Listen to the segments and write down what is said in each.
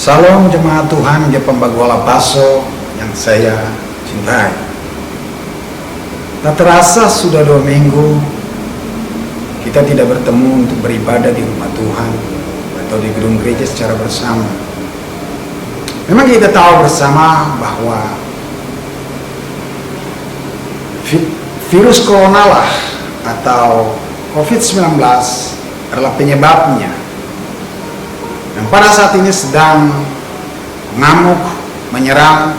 Salam jemaat Tuhan di Pembaguala Paso yang saya cintai. Tak terasa sudah 2 minggu kita tidak bertemu untuk beribadah di rumah Tuhan atau di gedung gereja secara bersama. Memang kita tahu bersama bahwa virus corona lah atau COVID-19 adalah penyebabnya. Dan pada saat ini sedang mengamuk, menyerang,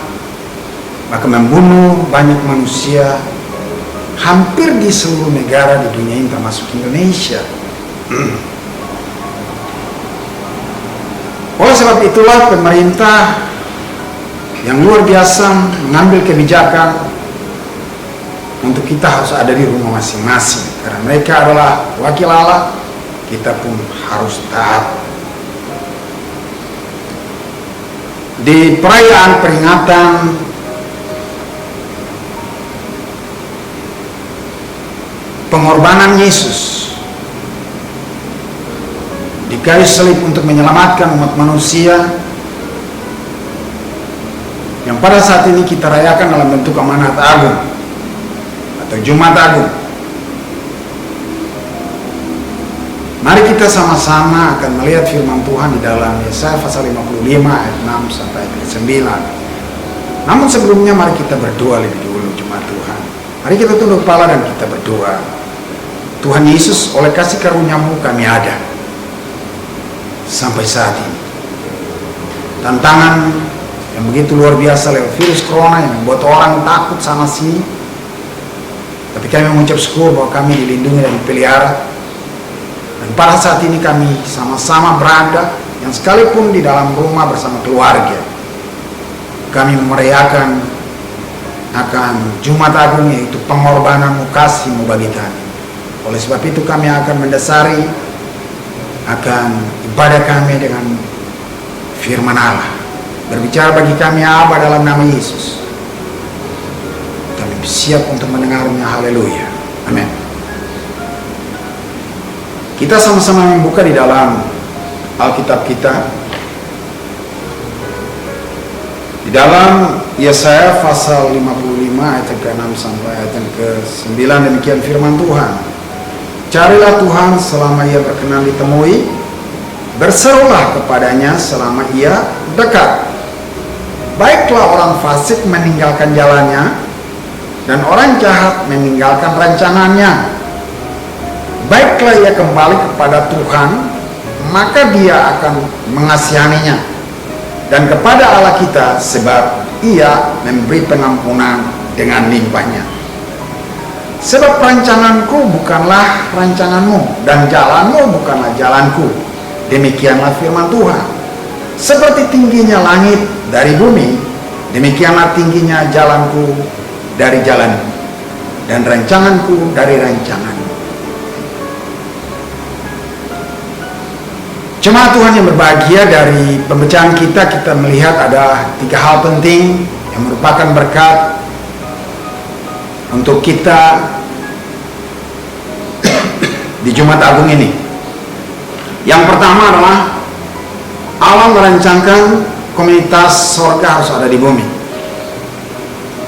bahkan membunuh banyak manusia hampir di seluruh negara di dunia ini termasuk Indonesia. Oleh sebab itulah pemerintah yang luar biasa mengambil kebijakan untuk kita harus ada di rumah masing-masing. Karena mereka adalah wakil Allah, kita pun harus taat. Di perayaan peringatan pengorbanan Yesus di kayu salib untuk menyelamatkan umat manusia, yang pada saat ini kita rayakan dalam bentuk amanat agung atau Jumat Agung. Mari kita sama-sama akan melihat firman Tuhan di dalam Yesaya pasal 55 ayat 6 sampai ayat 9. Namun sebelumnya mari kita berdoa lebih dulu jemaat Tuhan. Mari kita tunduk kepala dan kita berdoa. Tuhan Yesus, oleh kasih karunia-Mu kami ada sampai saat ini. Tantangan yang begitu luar biasa lewat virus corona yang membuat orang takut sana sini. Tapi kami mengucap syukur bahwa kami dilindungi dan dipelihara. Dan pada saat ini kami sama-sama berada, yang sekalipun di dalam rumah bersama keluarga, kami memeriahkan akan Jumat Agung, yaitu pengorbanan-Mu, kasih-Mu bagi kami. Oleh sebab itu kami akan mendasari akan ibadah kami dengan firman Allah. Berbicara bagi kami Aba dalam nama Yesus. Kami siap untuk mendengarnya. Haleluya. Amin. Kita sama-sama membuka di dalam Alkitab kita. Di dalam Yesaya pasal 55 ayat ke-6 sampai ayat ke-9, demikian firman Tuhan. Carilah Tuhan selama Ia berkenan ditemui, berserulah kepadanya selama Ia dekat. Baiklah orang fasik meninggalkan jalannya, dan orang jahat meninggalkan rancangannya. Baiklah ia kembali kepada Tuhan, maka Dia akan mengasihaninya, dan kepada Allah kita, sebab Ia memberi pengampunan dengan limpahnya. Sebab rancanganku bukanlah rancanganmu, dan jalanmu bukanlah jalanku. Demikianlah firman Tuhan. Seperti tingginya langit dari bumi, demikianlah tingginya jalanku dari jalanmu, dan rancanganku dari rancanganmu. Jemaat Tuhan yang berbahagia, dari pembacaan kita melihat ada 3 hal penting yang merupakan berkat untuk kita di Jumat Agung ini. Yang pertama adalah Allah merancangkan komunitas sorga harus ada di bumi.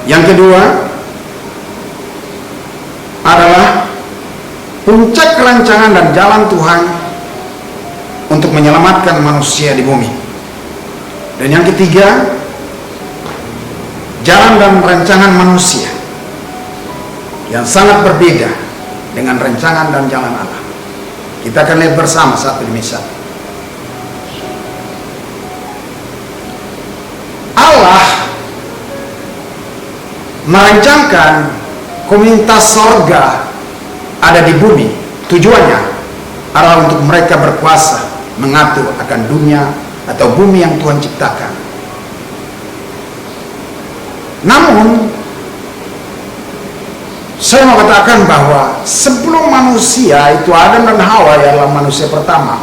Yang kedua adalah puncak rancangan dan jalan Tuhan untuk menyelamatkan manusia di bumi. Dan yang ketiga, jalan dan rancangan manusia yang sangat berbeda dengan rancangan dan jalan Allah. Kita akan lihat bersama satu demi satu. Allah merancangkan komunitas sorga ada di bumi. Tujuannya adalah untuk mereka berkuasa mengatur akan dunia atau bumi yang Tuhan ciptakan. Namun saya mau katakan bahwa sebelum manusia itu Adam dan Hawa yang adalah manusia pertama,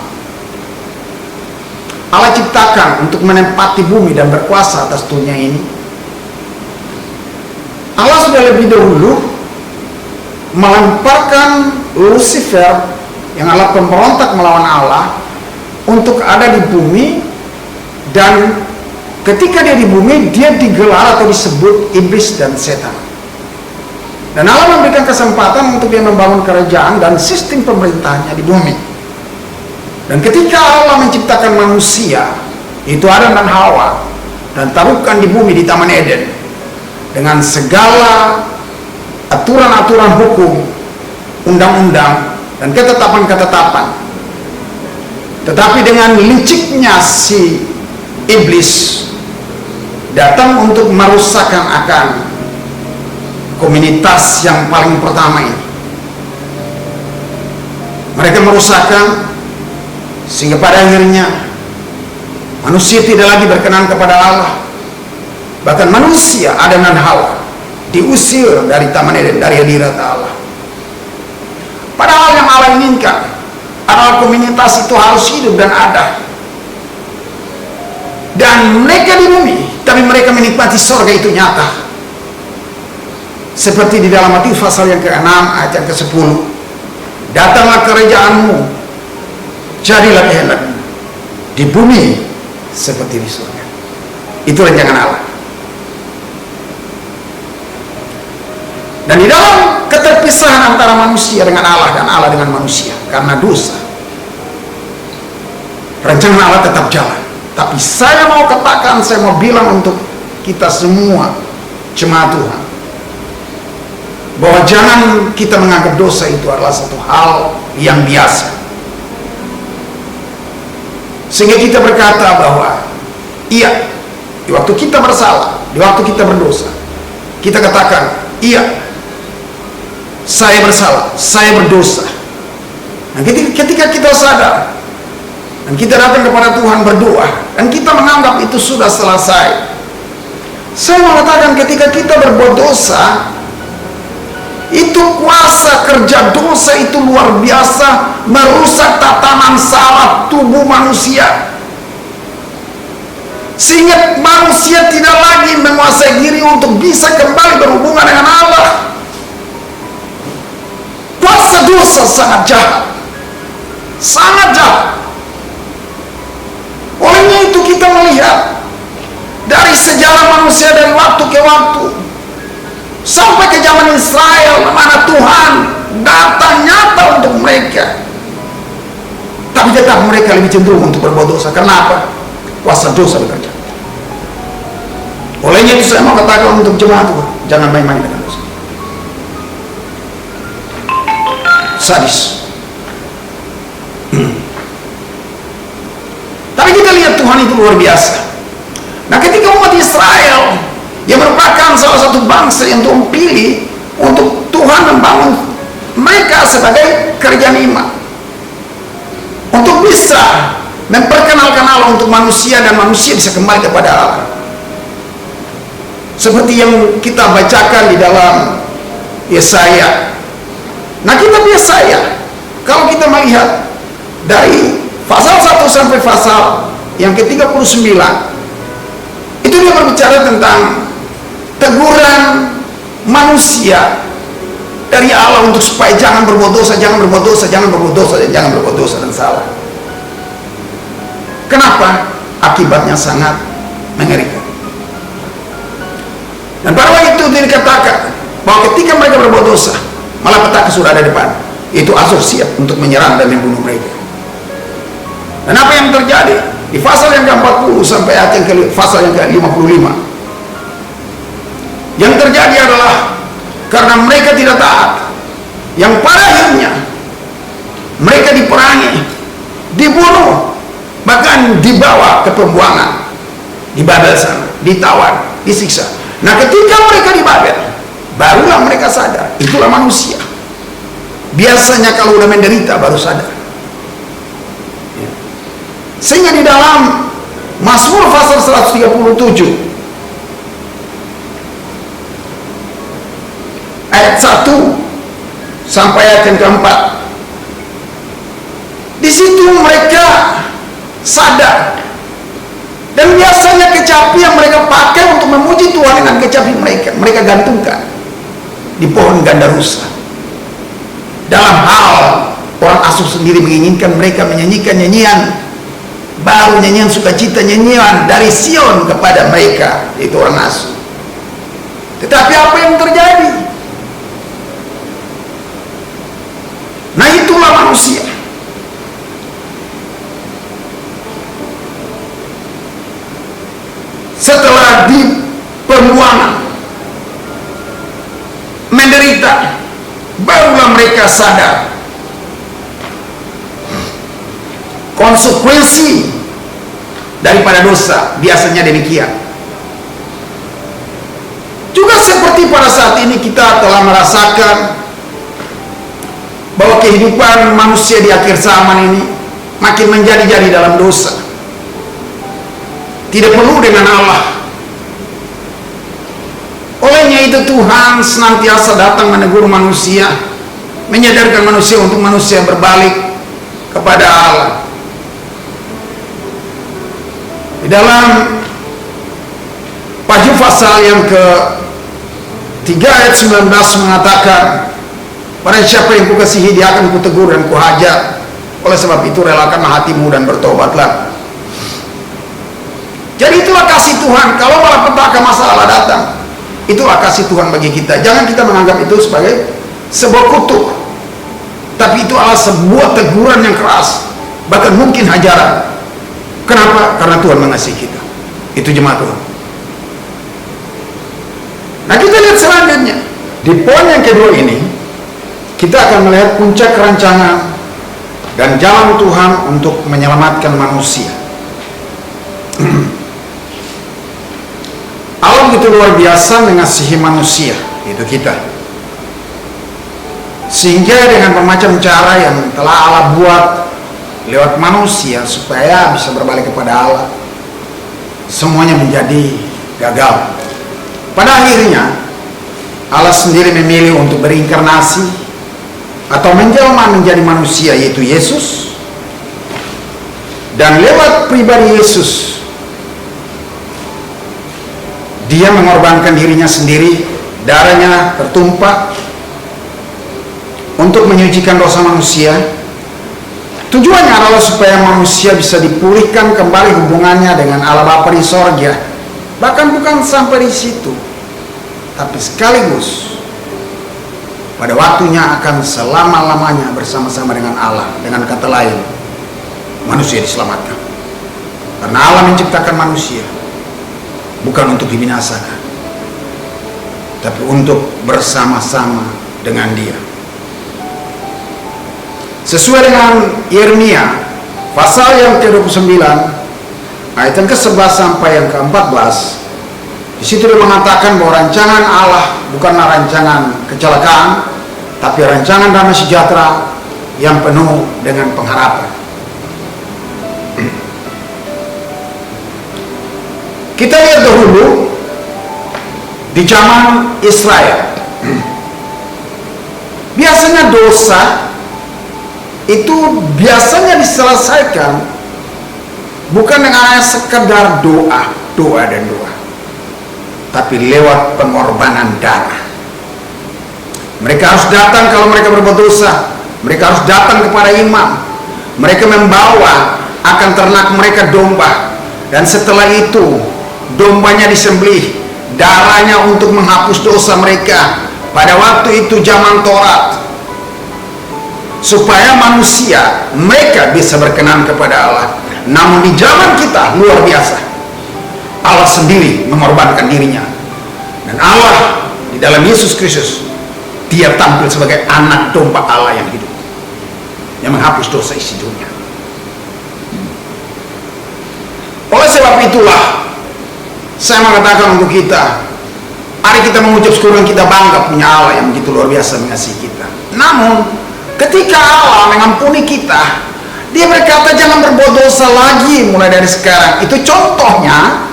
Allah ciptakan untuk menempati bumi dan berkuasa atas dunia ini. Allah sudah lebih dahulu melemparkan Lucifer yang adalah pemberontak melawan Allah untuk ada di bumi Dan ketika dia di bumi, dia digelar atau disebut iblis dan setan. Dan Allah memberikan kesempatan untuk dia membangun kerajaan dan sistem pemerintahnya di bumi. Dan ketika Allah menciptakan manusia, itu Adam dan Hawa, dan taruhkan di bumi di Taman Eden dengan segala aturan-aturan hukum, undang-undang, dan ketetapan-ketetapan. Tetapi dengan liciknya si iblis datang untuk merusakkan akan komunitas yang paling pertama ini. Mereka merusakkan sehingga pada akhirnya manusia tidak lagi berkenan kepada Allah. Bahkan manusia, Adam dan Hawa, diusir dari Taman Eden, dari hadirat Allah. Padahal yang Allah inginkan adalah komunitas itu harus hidup dan ada. Dan mereka di bumi, tapi mereka menikmati surga itu nyata. Seperti di dalam Matius pasal yang ke-6 ayat yang ke-10. Datanglah kerajaanmu, jadilah kehendakmu di bumi seperti di surga. Itu rancangan Allah. Dan di dalam keterpisahan antara manusia dengan Allah dan Allah dengan manusia karena dosa, rancangan Allah tetap jalan. Tapi saya mau katakan, saya mau bilang untuk kita semua jemaat Tuhan, bahwa jangan kita menganggap dosa itu adalah satu hal yang biasa, sehingga kita berkata bahwa iya, di waktu kita bersalah, di waktu kita berdosa, kita katakan iya, saya bersalah, saya berdosa. Nah, ketika kita sadar dan kita datang kepada Tuhan berdoa dan kita menganggap itu sudah selesai, saya mengatakan ketika kita berbuat dosa, itu kuasa kerja dosa itu luar biasa, merusak tatanan saraf tubuh manusia, sehingga manusia tidak lagi menguasai diri untuk bisa kembali berhubungan dengan Allah. Kuasa dosa sangat jahat, sangat jahat. Olehnya itu kita melihat dari sejarah manusia dari waktu ke waktu sampai ke zaman Israel, mana Tuhan datang nyata untuk mereka, tapi tetap mereka lebih cenderung untuk berbuat dosa. Kenapa? Kuasa dosa bekerja. Olehnya itu saya mau katakan untuk jemaat Tuhan, jangan main-main dengan dosa. Sadis. Tapi kita lihat Tuhan itu luar biasa. Nah, ketika umat Israel yang merupakan salah satu bangsa yang Tuhan pilih untuk Tuhan membangun mereka sebagai kerajaan iman, untuk bisa memperkenalkan Allah untuk manusia dan manusia bisa kembali kepada Allah, seperti yang kita bacakan di dalam Yesaya. Nah, kitab Yesaya, kalau kita melihat dari pasal 1 sampai pasal yang ke-39, itu dia berbicara tentang teguran manusia dari Allah untuk supaya jangan berbuat dosa, jangan berbuat dosa, jangan berbuat dosa, dan jangan berbuat dosa dan salah. Kenapa? Akibatnya sangat mengerikan. Dan pada waktu itu dikatakan bahwa ketika mereka berbuat dosa, malah petaka sudah ada di depan. Itu Asur siap untuk menyerang dan membunuh mereka. Dan apa yang terjadi? Di pasal yang ke-40 sampai ayat yang pasal yang ke-55, yang terjadi adalah karena mereka tidak taat, yang pada akhirnya mereka diperangi, dibunuh, bahkan dibawa ke pembuangan di Babel sana, ditawar, disiksa. Nah, ketika mereka di Babel, barulah mereka sadar, itulah manusia. Biasanya kalau udah menderita baru sadar. Sehingga di dalam Mazmur pasal 137 ayat 1 sampai ayat yang ke-4, di situ mereka sadar. Dan biasanya kecapi yang mereka pakai untuk memuji Tuhan dengan kecapi mereka gantungkan di pohon gandarusa. Dalam hal orang Asur sendiri menginginkan mereka menyanyikan nyanyian baru nyanyian sukacita, nyanyian dari Sion kepada mereka, itu orang asuh. Tetapi apa yang terjadi? Nah, itulah manusia. Setelah di pembuangan, menderita, barulah mereka sadar konsekuensi daripada dosa. Biasanya demikian. Juga seperti pada saat ini kita telah merasakan bahwa kehidupan manusia di akhir zaman ini makin menjadi-jadi dalam dosa. Tidak perlu dengan Allah. Olehnya itu Tuhan senantiasa datang menegur manusia, menyadarkan manusia untuk manusia berbalik kepada Allah. Di dalam Paju pasal yang ke-3 ayat 19 mengatakan, "Pada siapa yang kukasihi dia akan kutegur dan kuhajar. Oleh sebab itu relakanlah hatimu dan bertobatlah." Jadi itulah kasih Tuhan. Kalau malapetaka masalah datang, itulah kasih Tuhan bagi kita. Jangan kita menganggap itu sebagai sebuah kutuk, tapi itu adalah sebuah teguran yang keras, bahkan mungkin hajaran. Kenapa? Karena Tuhan mengasihi kita. Itu jemaat Tuhan. Nah, kita lihat selanjutnya di poin yang kedua ini, kita akan melihat puncak rancangan dan jalan Tuhan untuk menyelamatkan manusia. Allah begitu luar biasa mengasihi manusia, itu kita, sehingga dengan bermacam cara yang telah Allah buat lewat manusia supaya bisa berbalik kepada Allah, semuanya menjadi gagal. Pada akhirnya Allah sendiri memilih untuk berinkarnasi atau menjelma menjadi manusia, yaitu Yesus. Dan lewat pribadi Yesus, Dia mengorbankan dirinya sendiri, darahnya tertumpah untuk menyucikan dosa manusia. Tujuannya adalah supaya manusia bisa dipulihkan kembali hubungannya dengan Allah Bapa di sorga. Bahkan bukan sampai di situ, tapi sekaligus pada waktunya akan selama-lamanya bersama-sama dengan Allah. Dengan kata lain, manusia diselamatkan. Karena Allah menciptakan manusia bukan untuk dibinasakan, tapi untuk bersama-sama dengan Dia. Sesuai dengan Yeremia pasal yang ke-29 ayat yang ke-11 sampai yang ke-14, di situ dia mengatakan bahwa rancangan Allah bukanlah rancangan kecelakaan, tapi rancangan damai sejahtera yang penuh dengan pengharapan. Kita lihat dahulu di zaman Israel. Biasanya dosa itu biasanya diselesaikan bukan dengan hanya sekedar doa dan doa, tapi lewat pengorbanan darah. Mereka harus datang kalau mereka berbuat dosa. Mereka harus datang kepada imam. Mereka membawa akan ternak mereka domba, dan setelah itu dombanya disembelih, darahnya untuk menghapus dosa mereka. Pada waktu itu zaman Taurat, supaya manusia mereka bisa berkenan kepada Allah. Namun di zaman kita luar biasa, Allah sendiri mengorbankan dirinya, dan Allah di dalam Yesus Kristus, Dia tampil sebagai anak domba Allah yang hidup, yang menghapus dosa isi dunia. Oleh sebab itulah saya mengatakan untuk kita, mari kita mengucap syukur, kita bangga punya Allah yang begitu luar biasa mengasihi kita. Namun ketika Allah mengampuni kita, Dia berkata jangan berbuat dosa lagi mulai dari sekarang. Itu contohnya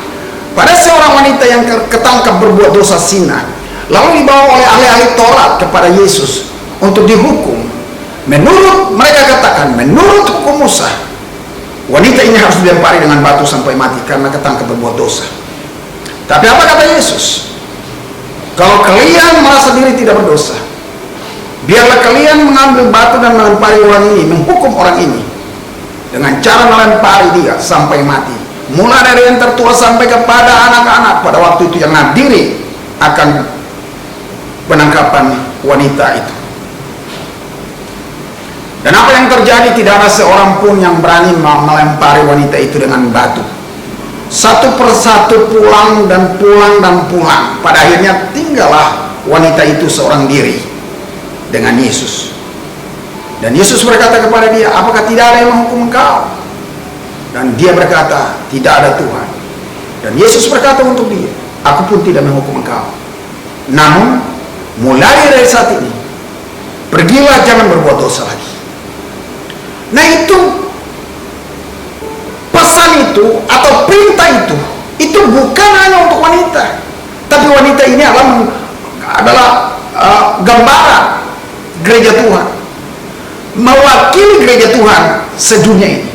pada seorang wanita yang ketangkap berbuat dosa zina, lalu dibawa oleh ahli-ahli Taurat kepada Yesus untuk dihukum. Menurut mereka katakan, menurut hukum Musa, wanita ini harus dilempari dengan batu sampai mati karena ketangkap berbuat dosa. Tapi apa kata Yesus? Kalau kalian merasa diri tidak berdosa, biarlah kalian mengambil batu dan melempari orang ini, menghukum orang ini. dengan cara melempari dia sampai mati, mulai dari yang tertua sampai kepada anak-anak. Pada waktu itu yang ngadiri akan penangkapan wanita itu. Dan apa yang terjadi? Tidak ada seorang pun yang berani melempari wanita itu dengan batu. Satu persatu pulang dan pulang dan pulang. Pada akhirnya tinggallah wanita itu seorang diri dengan Yesus. Dan Yesus berkata kepada dia, apakah tidak ada yang menghukum engkau? Dan dia berkata, tidak ada Tuhan. Dan Yesus berkata untuk dia, aku pun tidak menghukum engkau. Namun, mulai dari saat ini, pergilah, jangan berbuat dosa lagi. Nah itu, pesan itu atau perintah itu bukan hanya untuk wanita. Tapi wanita ini adalah gambaran gereja Tuhan, mewakili gereja Tuhan sedunia ini,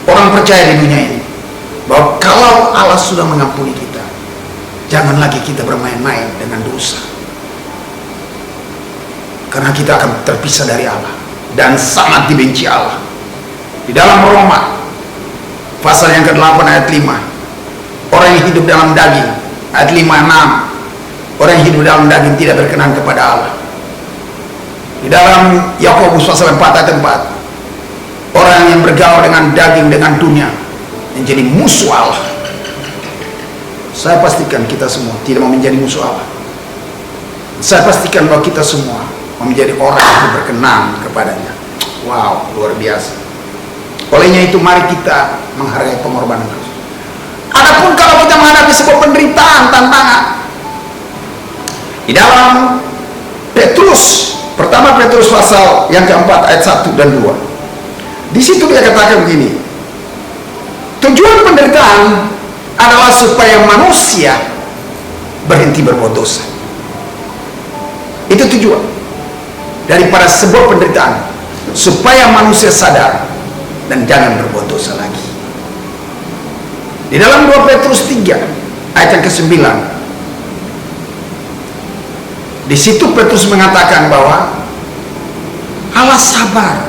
orang percaya di dunia ini, bahwa kalau Allah sudah mengampuni kita, jangan lagi kita bermain-main dengan dosa, karena kita akan terpisah dari Allah dan sangat dibenci Allah. Di dalam Roma pasal yang ke-8 ayat 5, orang yang hidup dalam daging, ayat 5-6, orang yang hidup dalam daging tidak berkenan kepada Allah. Di dalam Yakobus pasal 4 ayat 4, orang yang bergaul dengan daging, dengan dunia, menjadi musuh Allah. Saya pastikan kita semua tidak mau menjadi musuh Allah. Saya pastikan bahwa kita semua mau menjadi orang yang berkenan kepadanya. Wow, luar biasa. Olehnya itu mari kita menghargai pengorbanan Kristus. Adapun kalau kita menghadapi sebuah penderitaan, tantangan, di dalam Petrus, pertama Petrus pasal yang keempat ayat 1 dan 2, di situ dia katakan begini, tujuan penderitaan adalah supaya manusia berhenti berbuat dosa. Itu tujuan daripada sebuah penderitaan, supaya manusia sadar dan jangan berbuat dosa lagi. Di dalam 2 Petrus 3 ayat yang ke-9, di situ Petrus mengatakan bahwa Allah sabar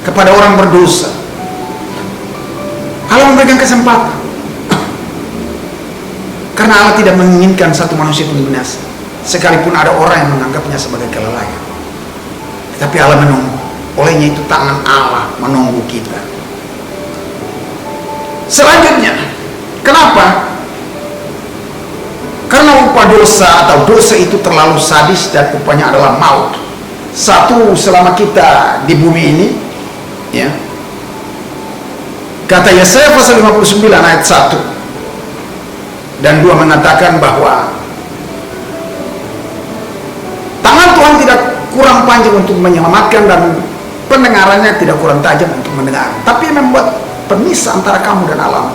kepada orang berdosa. Allah memberikan kesempatan, karena Allah tidak menginginkan satu manusia pun binasa, sekalipun ada orang yang menganggapnya sebagai kelalaian. Tapi Allah menunggu. Olehnya itu tangan Allah menunggu kita. Selanjutnya, kenapa? Karena upah dosa atau dosa itu terlalu sadis dan upahnya adalah maut. Satu, selama kita di bumi ini, ya, kata Yesaya pasal 59 ayat 1 dan 2 mengatakan bahwa tangan Tuhan tidak kurang panjang untuk menyelamatkan dan pendengarannya tidak kurang tajam untuk mendengar, tapi yang membuat pemisah antara kamu dan Allah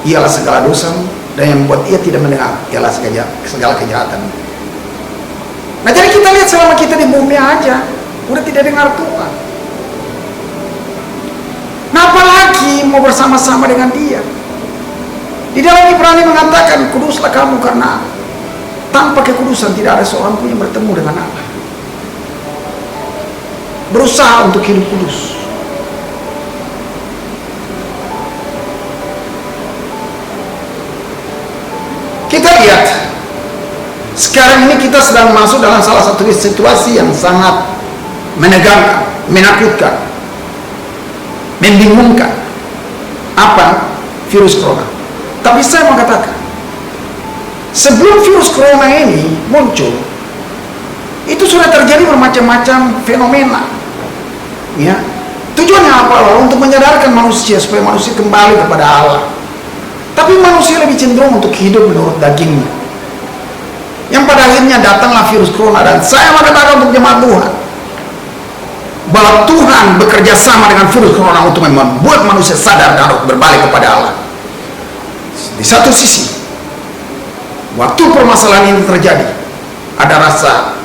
ialah segala dosamu, dan yang membuat ia tidak mendengar ialah segala kejahatan. Nah, jadi kita lihat selama kita di bumi aja udah tidak dengar Tuhan. Nah, apalagi mau bersama-sama dengan Dia? Di dalam Ibrani mengatakan, kuduslah kamu karena tanpa kekudusan tidak ada seorang pun yang bertemu dengan Allah. Berusaha untuk hidup kudus. Kita lihat sekarang ini kita sedang masuk dalam salah satu situasi yang sangat menegangkan, menakutkan, membingungkan. Apa? Virus corona. Tapi saya mau katakan, sebelum virus corona ini muncul, itu sudah terjadi bermacam-macam fenomena, ya. Tujuannya apa? Untuk menyadarkan manusia supaya manusia kembali kepada Allah. Tapi manusia lebih cenderung untuk hidup menurut dagingnya, yang pada akhirnya datanglah virus corona. Dan saya mau katakan untuk jemaat Tuhan bahwa Tuhan bekerja sama dengan virus corona untuk membuat manusia sadar dan harus berbalik kepada Allah. Di satu sisi, waktu permasalahan ini terjadi, ada rasa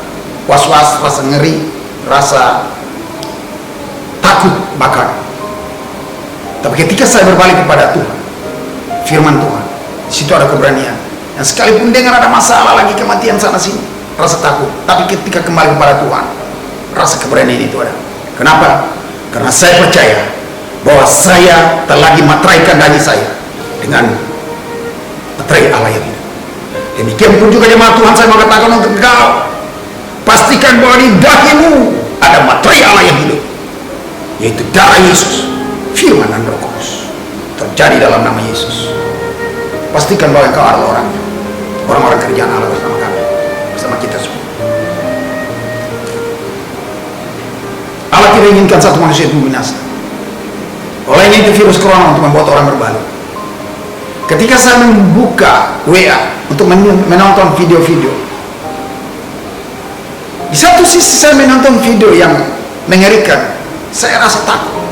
was-was, rasa ngeri, rasa takut bahkan. Tapi ketika saya berbalik kepada Tuhan, firman Tuhan, di situ ada keberanian. Yang sekalipun dengar ada masalah lagi, kematian sana sini, rasa takut. Tapi ketika kembali kepada Tuhan, rasa keberanian itu ada. Kenapa? Karena saya percaya bahwa saya telah dimateraikan daging saya dengan materai Allah yang hidup. Demikian pun juga jemaat Tuhan, saya mengatakan untuk engkau, pastikan bahwa di dahimu ada materai Allah yang hidup, yaitu darah Yesus, firman dan Roh Kudus terjadi dalam nama Yesus. Pastikan bahwa engkau adalah orangnya, orang-orang kerjaan Allah bersama kami, bersama kita semua. Allah tidak inginkan satu manusia itu binasa. Olehnya itu virus corona untuk membuat orang berbalik. Ketika saya membuka WA untuk menonton video-video, di satu sisi saya menonton video yang mengerikan, saya rasa takut.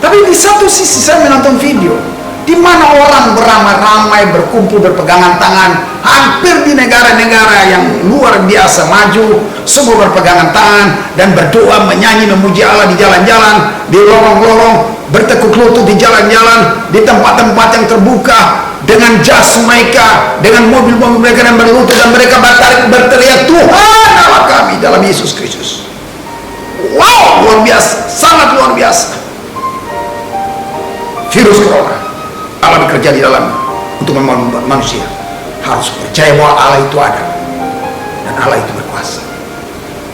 Tapi di satu sisi saya menonton video di mana orang beramai-ramai berkumpul berpegangan tangan, hampir di negara-negara yang luar biasa maju, semua berpegangan tangan dan berdoa, menyanyi, memuji Allah di jalan-jalan, di lorong-lorong, bertekuk lutut di jalan-jalan, di tempat-tempat yang terbuka, dengan jas mereka, dengan mobil-mobil mereka yang berlutut, dan mereka berteriak, Tuhan Allah kami dalam Yesus Kristus. Wow, luar biasa, sangat luar biasa. Virus corona, Allah bekerja di dalam untuk membangun manusia harus percaya bahwa Allah itu ada dan Allah itu berkuasa.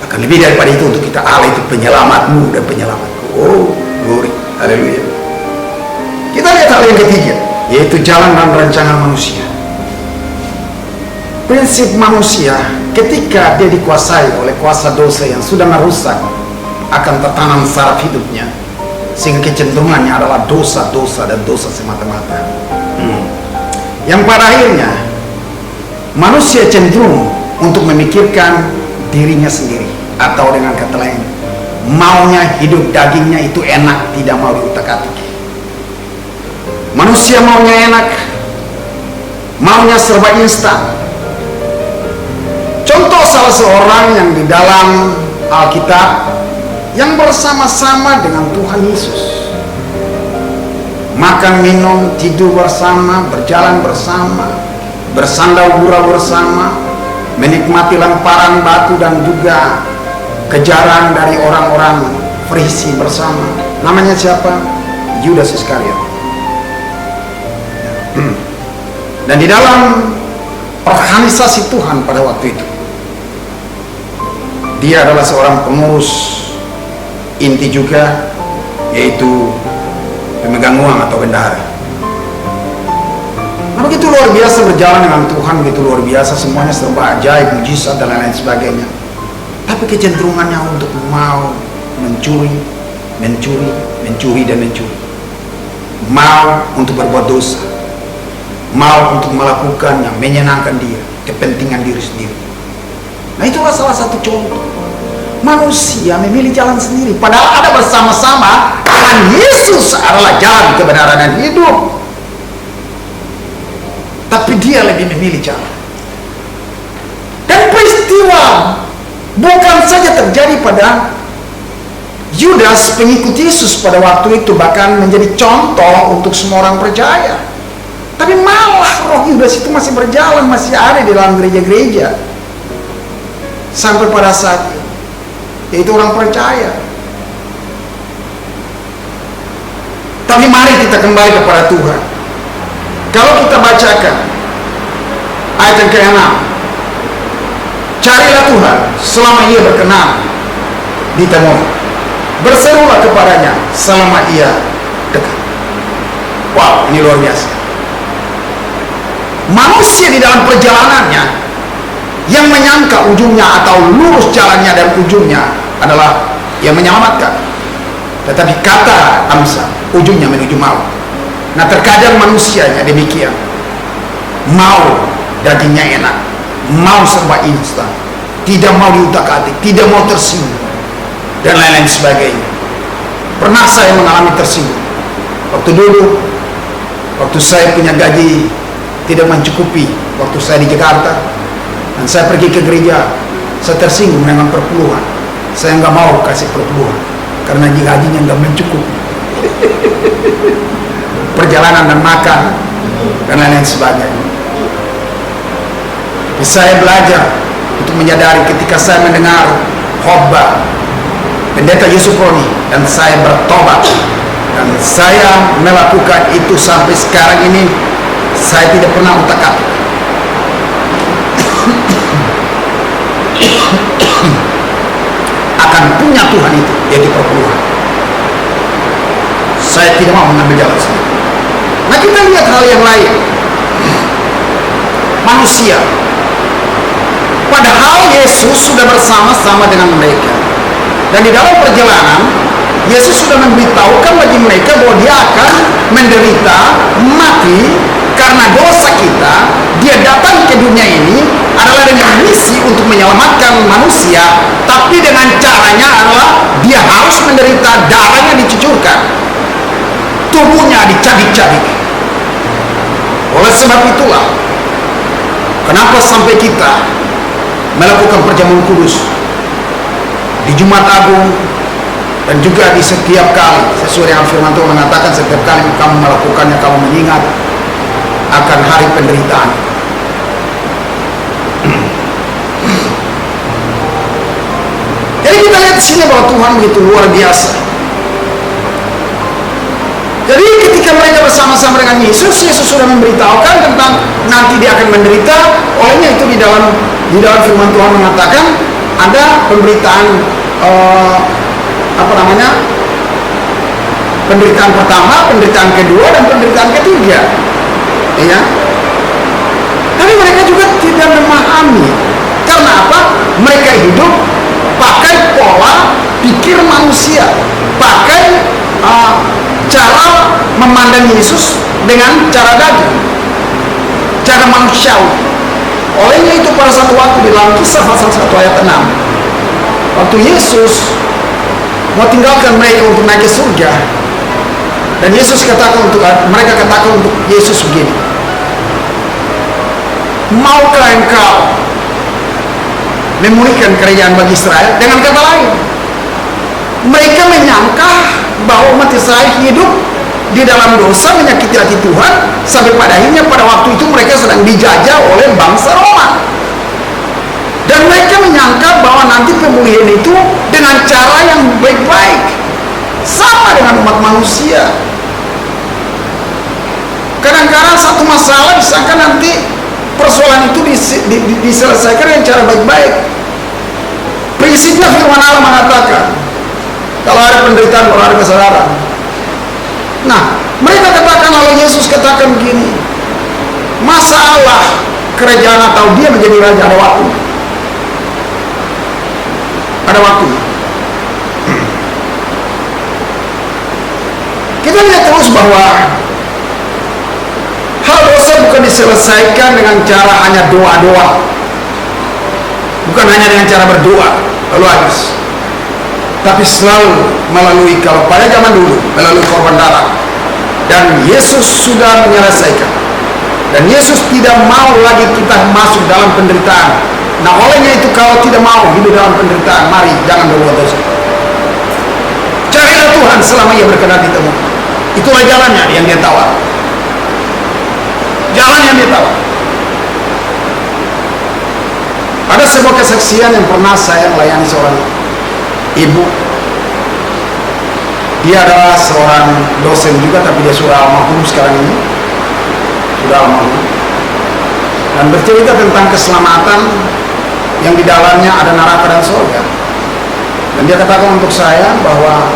Akan lebih daripada itu, untuk kita, Allah itu penyelamatmu dan penyelamatku. Oh, glory, haleluya. Kita lihat hal yang ketiga, yaitu jalan dan rancangan manusia. Prinsip manusia ketika dia dikuasai oleh kuasa dosa yang sudah merusak akan tertanam saraf hidupnya, sehingga kecenderungannya adalah dosa-dosa dan dosa semata-mata. Yang pada akhirnya manusia cenderung untuk memikirkan dirinya sendiri, atau dengan kata lain, maunya hidup dagingnya itu enak, tidak mau diutak-atik. Manusia maunya enak, maunya serba instan. Contoh salah seorang yang di dalam Alkitab yang bersama-sama dengan Tuhan Yesus, makan, minum, tidur bersama, berjalan bersama, bersandar gurau bersama, menikmati lemparan batu dan juga kejaran dari orang-orang Farisi bersama. Namanya siapa? Yudas Iskariot. Dan di dalam organisasi Tuhan pada waktu itu, dia adalah seorang pengurus inti juga, yaitu pemegang uang atau bendahara. Nah, begitu luar biasa berjalan dengan Tuhan, begitu luar biasa, semuanya serba ajaib, mujizat dan lain-lain sebagainya. Tapi kecenderungannya untuk mau mencuri dan mencuri, mau untuk berbuat dosa, mau untuk melakukan yang menyenangkan dia, kepentingan diri sendiri. Nah, itulah salah satu contoh manusia memilih jalan sendiri, padahal ada bersama-sama dengan Yesus adalah jalan, kebenaran dan hidup. Tapi dia lebih memilih jalan. Dan peristiwa bukan saja terjadi pada Yudas pengikut Yesus pada waktu itu, bahkan menjadi contoh untuk semua orang percaya. Tapi malah roh Yudas itu masih berjalan, masih ada di dalam gereja-gereja sampai pada saat ini, yaitu orang percaya. Tapi mari kita kembali kepada Tuhan. Kalau kita bacakan ayat yang ke-6, carilah Tuhan selama ia berkenan ditemui, berserulah kepadanya selama ia dekat. Wow, ini luar biasa. Manusia di dalam perjalanannya yang menyangka ujungnya atau lurus jalannya dan ujungnya adalah yang menyelamatkan, tetapi kata Amsal, ujungnya menuju maut. Nah, terkadang manusianya demikian, mau dagingnya enak, mau serba instan, tidak mau diutak-atik, tidak mau tersinggung dan lain-lain sebagainya. Pernah saya mengalami tersinggung waktu dulu, waktu saya punya gaji tidak mencukupi, waktu saya di Jakarta dan saya pergi ke gereja, saya tersinggung dengan perpuluhan. Saya nggak mau kasih perpuluhan karena gajinya nggak mencukupi. Perjalanan dan makan dan lain-lain sebagainya. Tapi saya belajar untuk menyadari ketika saya mendengar khotbah pendeta Yusuf Roni, dan saya bertobat, dan saya melakukan itu sampai sekarang ini. Saya tidak pernah utak-atik. Akan punya Tuhan itu, yaitu perpuluhan. Saya tidak mau mengambil jalan sendiri. Nah, kita lihat hal yang lain. Manusia, padahal Yesus sudah bersama-sama dengan mereka, dan di dalam perjalanan Yesus sudah memberitahukan bagi mereka bahwa dia akan menderita, mati karena dosa kita. Dia datang ke dunia ini adalah dengan misi untuk menyelamatkan manusia, tapi dengan caranya adalah dia harus menderita, darahnya dicucurkan, tubuhnya dicabik-cabik. Oleh sebab itulah kenapa sampai kita melakukan perjamuan kudus di Jumat Agung, dan juga di setiap kali, sesuai dengan firman Tuhan mengatakan, setiap kali kamu melakukannya, kamu mengingat akan hari penderitaan. Jadi kita lihat di sini bahwa Tuhan begitu luar biasa. Jadi ketika mereka bersama-sama dengan Yesus, Yesus sudah memberitahukan tentang nanti dia akan menderita. Olehnya itu di dalam firman Tuhan mengatakan ada pemberitaan penderitaan pertama, penderitaan kedua, dan penderitaan ketiga, ya. Tapi mereka juga tidak memahami. Karena apa? Mereka hidup pakai pola pikir manusia, pakai cara memandang Yesus dengan cara daging, cara manusiawi. Olehnya itu pada satu waktu di dalam Kisah pasal 1 ayat 6, waktu Yesus mau tinggalkan mereka untuk naik ke surga, dan mereka katakan untuk Yesus begini, maukah engkau memulihkan kerajaan bagi Israel? Dengan kata lain, mereka menyangka bahwa umat Israel hidup di dalam dosa, menyakiti hati Tuhan, sampai pada akhirnya pada waktu itu mereka sedang dijajah oleh bangsa Roma. Dan mereka menyangka bahwa nanti pemulihan itu dengan cara yang baik-baik, sama dengan umat manusia. Kadang-kadang satu masalah disangka nanti persoalan itu diselesaikan dengan cara baik-baik. Prinsipnya firman Allah mengatakan, kalau ada penderitaan, kalau ada kesadaran. Nah, mereka katakan, lalu Yesus katakan begini, masalah kerajaan atau dia menjadi raja ada waktu. Ada waktu. Kita lihat terus bahwa hal dosa bukan diselesaikan dengan cara hanya doa-doa, bukan hanya dengan cara berdoa lalu habis, tapi selalu melalui, kalau pada zaman dulu, melalui korban darah. Dan Yesus sudah menyelesaikan, dan Yesus tidak mau lagi kita masuk dalam penderitaan. Nah, olehnya itu kalau tidak mau hidup dalam penderitaan, mari jangan berbuat dosa. Carilah Tuhan selama ia berkenan ditemukan. Itulah jalannya yang dia tawar. Jalan yang dia tawar. Ada sebuah kesaksian yang pernah saya melayani seorang ibu. Dia adalah seorang dosen juga, tapi dia sudah almarhum sekarang ini, sudah almarhum, dan bercerita tentang keselamatan yang di dalamnya ada neraka dan surga. Dan dia katakan untuk saya bahwa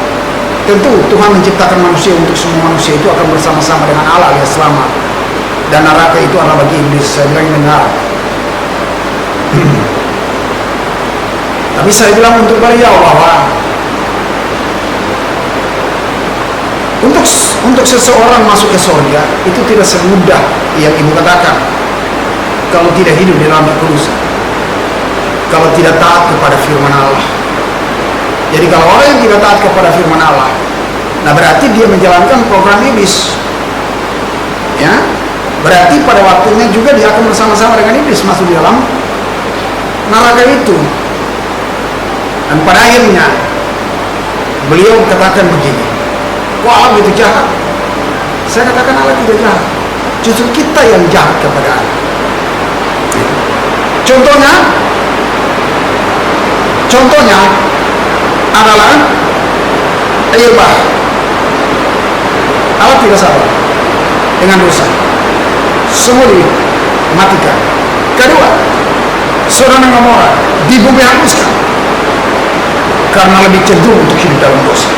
tentu Tuhan menciptakan manusia untuk semua manusia itu akan bersama-sama dengan Allah yang selamat, dan neraka itu adalah bagi iblis. Saya bilang benar. Tapi saya bilang untuk beliau bahwa untuk seseorang masuk ke surga itu tidak semudah yang ibu katakan kalau tidak hidup di dalam kekudusan, kalau tidak taat kepada firman Allah. Jadi kalau orang yang tidak taat kepada firman Allah, nah berarti dia menjalankan program iblis, ya. Berarti pada waktunya juga dia akan bersama-sama dengan iblis masuk di dalam neraka itu. Dan pada akhirnya beliau katakan begini, wah, Allah itu jahat. Saya katakan Allah tidak jahat, justru kita yang jahat kepada Allah. Contohnya adalah air bah. Allah tidak salah dengan dosa, semua dimatikan. Kedua, Sodom dan Gomora di bumi hanguskan karena lebih cenderung untuk hidup dalam dosa.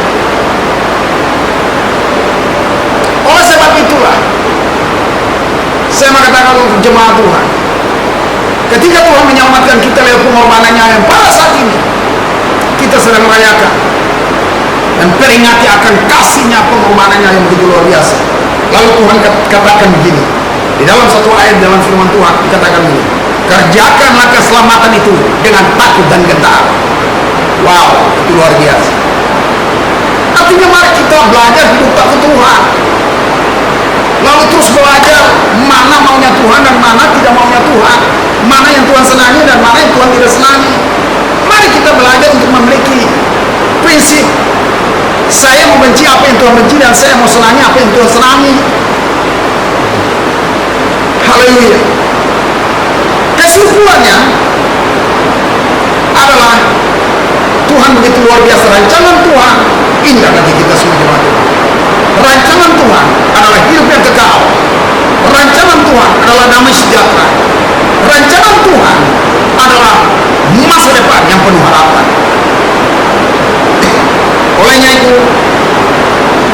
Oleh sebab itulah saya mengatakan untuk jemaat Tuhan, ketika Tuhan menyelamatkan kita lewat pengorbanannya yang pada saat ini kita sedang merayakan dan peringati akan kasihnya, pengorbanannya yang begitu luar biasa. Lalu Tuhan katakan begini di dalam satu ayat dalam firman Tuhan, dikatakan begini, kerjakanlah keselamatan itu dengan takut dan gentar. Wow, itu luar biasa. Artinya mari kita belajar hidup takut Tuhan, lalu terus belajar mana maunya Tuhan dan mana tidak maunya Tuhan, mana yang Tuhan senangi dan mana yang Tuhan tidak senangi. Mari kita belajar untuk memiliki prinsip, saya mau benci apa yang Tuhan benci dan saya mau senangi apa yang Tuhan senangi. Haleluya. Kesimpulannya adalah Tuhan begitu luar biasa. Rancangan Tuhan indah bagi kita semua jemaat Tuhan. Rancangan Tuhan adalah hidup yang kekal. Rancangan Tuhan adalah damai sejahtera. Rancangan Tuhan adalah masa depan yang penuh harapan. Olehnya itu,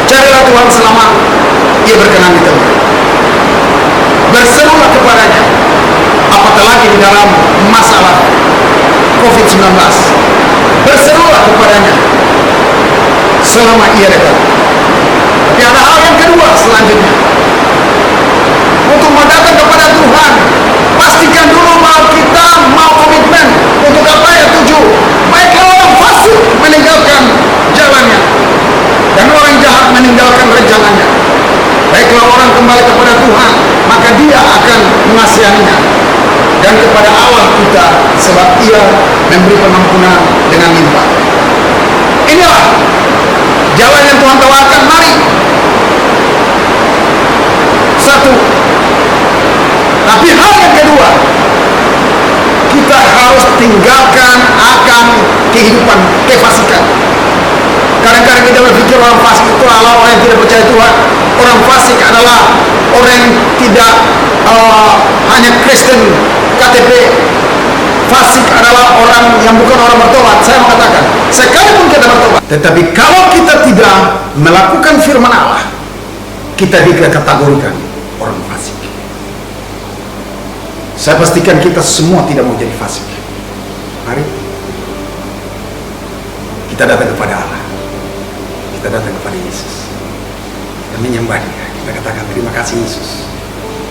carilah Tuhan selama Ia berkenan di tempat. Berserulah kepadanya, apatah lagi di dalam masalah COVID-19. Berserulah kepadanya selama Ia dekat. Tapi ada hal yang kedua selanjutnya, untuk mendatang kepada Tuhan, pastikan dulu mau kita mau komitmen. Untuk apa? Ya 7, baiklah orang fasik meninggalkan jalannya dan orang jahat meninggalkan rencananya. Baiklah orang kembali kepada Tuhan, maka Dia akan mengasihaninya, dan kepada Allah kita, sebab Ia memberi pengampunan dengan limpah. Inilah jalan yang Tuhan tawarkan. Mari, satu. Tapi hal yang kedua, kita harus tinggalkan akan kehidupan kefasikan. Kadang-kadang kita berpikir orang fasik itu adalah orang yang tidak percaya Tuhan. Orang fasik adalah orang yang tidak hanya Kristen KTP. Fasik adalah orang yang bukan orang bertobat. Saya mengatakan, sekalipun kita bertobat, tetapi kalau kita tidak melakukan firman Allah, kita dikategorikan orang fasik. Saya pastikan kita semua tidak mau jadi fasik. Mari kita datang kepada Allah, kita datang kepada Yesus, dan menyembah Dia. Kita katakan, terima kasih Yesus,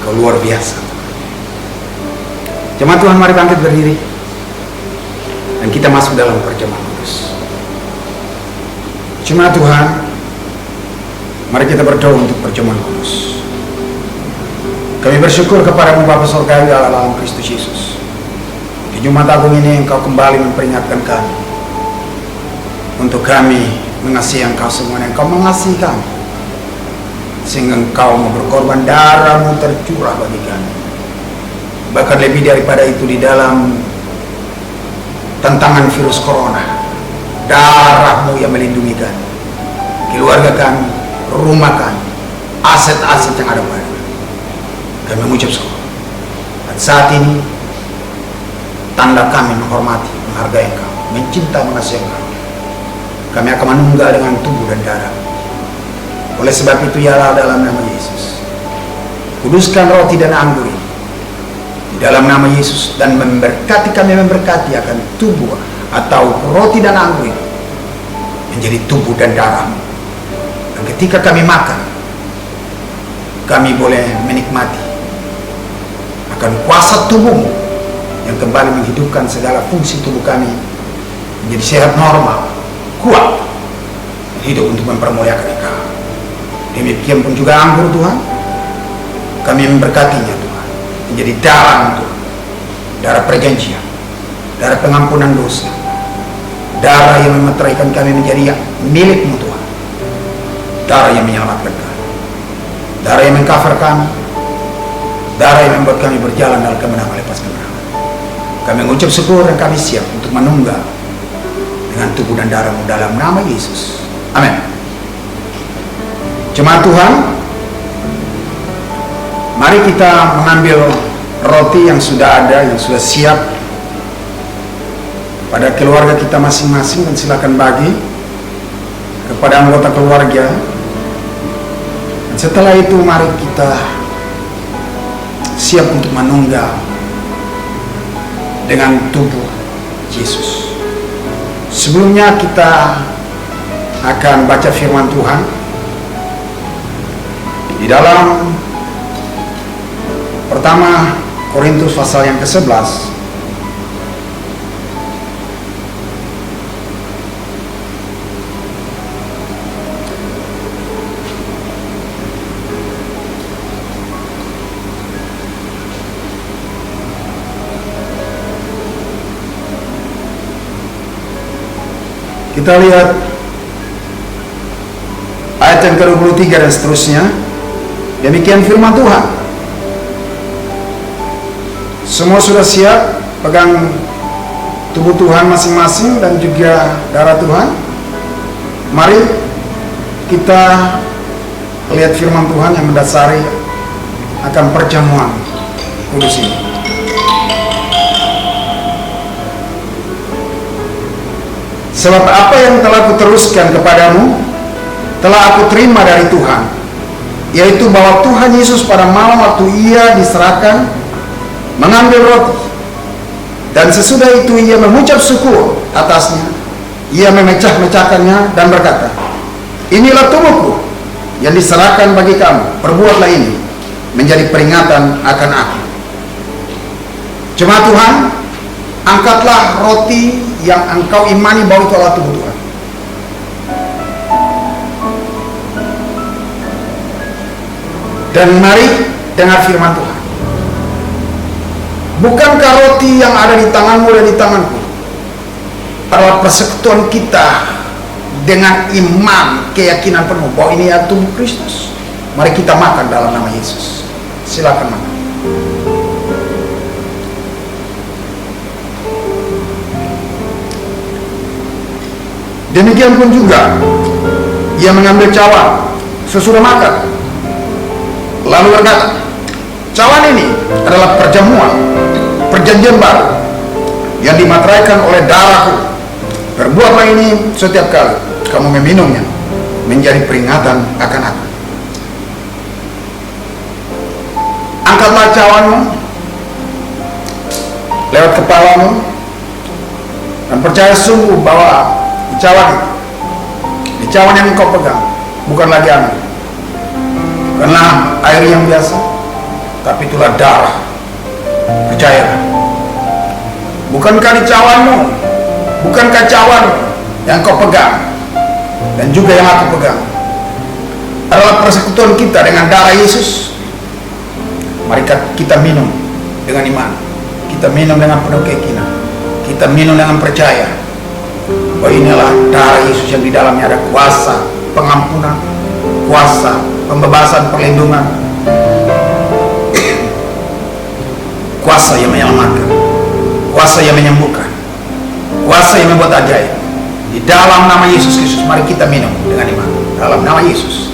Kau luar biasa. Jemaat Tuhan, mari bangkit berdiri dan kita masuk dalam perjamuan kudus. Jemaat Tuhan, mari kita berdoa untuk perjamuan kudus. Kami bersyukur kepadamu Bapa Surgawi Allah dalam Kristus Yesus. Di Jumat Agung ini Engkau kembali memperingatkan kami untuk kami mengasihi Engkau semua. Engkau mengasihi kami sehingga Engkau mau berkorban, darah-Mu tercurah bagi kami. Bahkan lebih daripada itu, di dalam tantangan virus corona, darah-Mu yang melindungi kami, keluarga kami, rumah kami, aset-aset yang ada pada kami. Kami mengucap syukur. Dan saat ini tanda kami menghormati, menghargai Engkau, mencinta, mengasihi Engkau. Kami akan menunggal dengan tubuh dan darah. Oleh sebab itu, ya Allah, dalam nama Yesus, kuduskan roti dan anggur ini di dalam nama Yesus, dan memberkati kami, memberkati akan tubuh atau roti dan anggur ini menjadi tubuh dan darah-Mu. Dan ketika kami makan, kami boleh menikmati akan kuasa tubuh-Mu yang kembali menghidupkan segala fungsi tubuh kami menjadi sehat, normal, kuat, hidup untuk mempermuliakan Engkau. Demikian pun juga anggur Tuhan, kami memberkatinya Tuhan menjadi darah Tuhan, darah perjanjian, darah pengampunan dosa, darah yang memeteraikan kami menjadi milik-Mu Tuhan, darah yang menyelamatkan kami, darah yang mengcover kami, darah yang membuat kami berjalan dalam kemenangan lepas kemenangan. Kami mengucap syukur dan kami siap untuk menunggal dengan tubuh dan darah-Mu dalam nama Yesus. Amin. Jemaat Tuhan, mari kita mengambil roti yang sudah ada, yang sudah siap pada keluarga kita masing-masing, dan silakan bagi kepada anggota keluarga. Dan setelah itu mari kita siap untuk menunggal dengan tubuh Yesus. Sebelumnya kita akan baca firman Tuhan di dalam pertama Korintus pasal yang ke-11. Kita lihat ayat yang ke-23 dan seterusnya. Demikian firman Tuhan. Semua sudah siap pegang tubuh Tuhan masing-masing dan juga darah Tuhan. Mari kita lihat firman Tuhan yang mendasari akan perjamuan kudus ini. Sebab apa yang telah kuteruskan kepadamu telah aku terima dari Tuhan, yaitu bahwa Tuhan Yesus pada malam waktu Ia diserahkan mengambil roti, dan sesudah itu Ia mengucap syukur atasnya. Ia memecah-mecahkannya dan berkata, inilah tubuhku yang diserahkan bagi kamu, perbuatlah ini menjadi peringatan akan aku. Jemaat Tuhan, angkatlah roti yang engkau imani bahwa itu adalah tubuh Tuhan. Dan mari dengar firman Tuhan. Bukankah roti yang ada di tanganmu dan di tanganku adalah persekutuan kita dengan iman, keyakinan penuh bahwa ini adalah tubuh Kristus? Mari kita makan dalam nama Yesus. Silakan makan. Demikian pun juga Ia mengambil cawan sesudah makan, lalu berkata, cawan ini adalah perjamuan, perjanjian baru yang dimateraikan oleh darahku. Perbuatlah ini setiap kali kamu meminumnya menjadi peringatan akan aku. Angkatlah cawanmu lewat kepalamu dan percaya sungguh bahwa di cawan yang engkau pegang bukan lagi angin, bukanlah air yang biasa, tapi itulah darah. Percayalah. Bukankah di cawanmu, bukankah cawan yang engkau pegang dan juga yang aku pegang adalah persekutuan kita dengan darah Yesus? Mari kita minum dengan iman, kita minum dengan penuh keyakinan, kita minum dengan percaya bahwa inilah darah Yesus yang di dalamnya ada kuasa pengampunan, kuasa pembebasan, perlindungan, kuasa yang menyelamatkan, kuasa yang menyembuhkan, kuasa yang membuat ajaib. Di dalam nama Yesus Kristus, mari kita minum dengan iman dalam nama Yesus.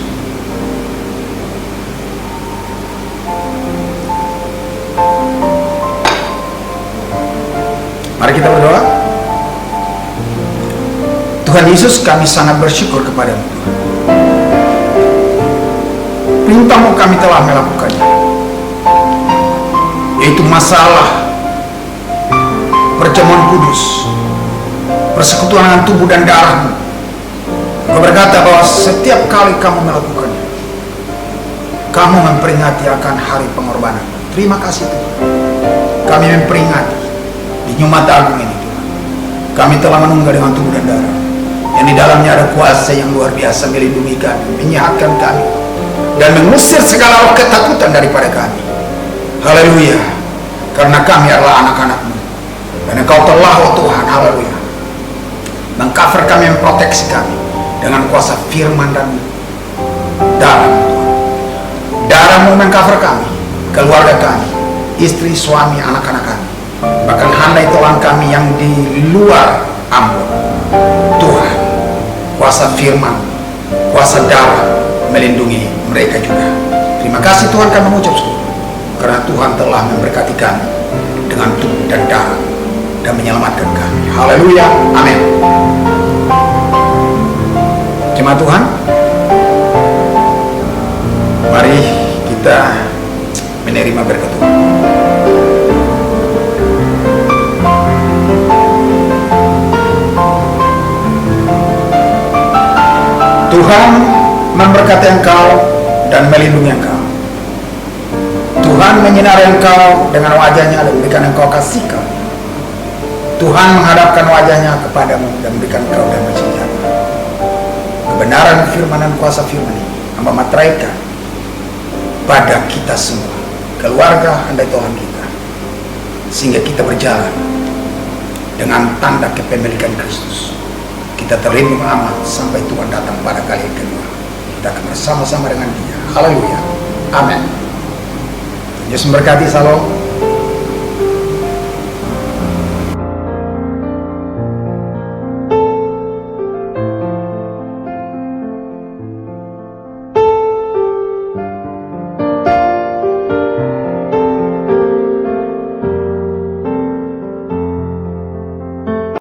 Mari kita berdoa. Tuhan Yesus, kami sangat bersyukur kepadamu. Perintah-Mu kami telah melakukannya, yaitu masalah perjamuan kudus, persekutuan dengan tubuh dan darah-Mu. Kau berkata bahwa setiap kali kamu melakukannya, kamu memperingati akan hari pengorbanan. Terima kasih Tuhan. Kami memperingati di Jumat Agung ini Tuhan. Kami telah menunggu dengan tubuh dan darah yang di dalamnya ada kuasa yang luar biasa melindungi kami, menyehatkan kami, dan mengusir segala roh ketakutan daripada kami. Haleluya. Karena kami adalah anak-anak-Mu, dan Engkau telah, oh Tuhan, haleluya, mengcover kami, memproteksi kami dengan kuasa firman dan darah-Mu. Darah-Mu mengcover kami, keluarga kami, istri, suami, anak-anak kami, bahkan handai tulang kami yang di luar Ambon. Tuhan, kuasa firman, kuasa darah melindungi mereka juga. Terima kasih Tuhan, kami mengucap syukur karena Tuhan telah memberkati kami dengan tubuh dan darah dan menyelamatkan kami. Haleluya, amin. Jemaat Tuhan, mari kita menerima berkat Tuhan. Tuhan memberkati engkau dan melindungi engkau. Tuhan menyinari engkau dengan wajahnya dan memberikan engkau kasih karunia. Tuhan menghadapkan wajahnya kepadamu dan memberikan engkau damai sejahtera. Kebenaran firman dan kuasa firman ini hamba materaikan pada kita semua, keluarga handai Tuhan kita, sehingga kita berjalan dengan tanda kepemilikan Kristus. Kita terlindung aman sampai Tuhan datang pada kali yang kedua. Kita akan bersama-sama dengan Dia. Haleluya, amin. Yesus memberkati. Salam.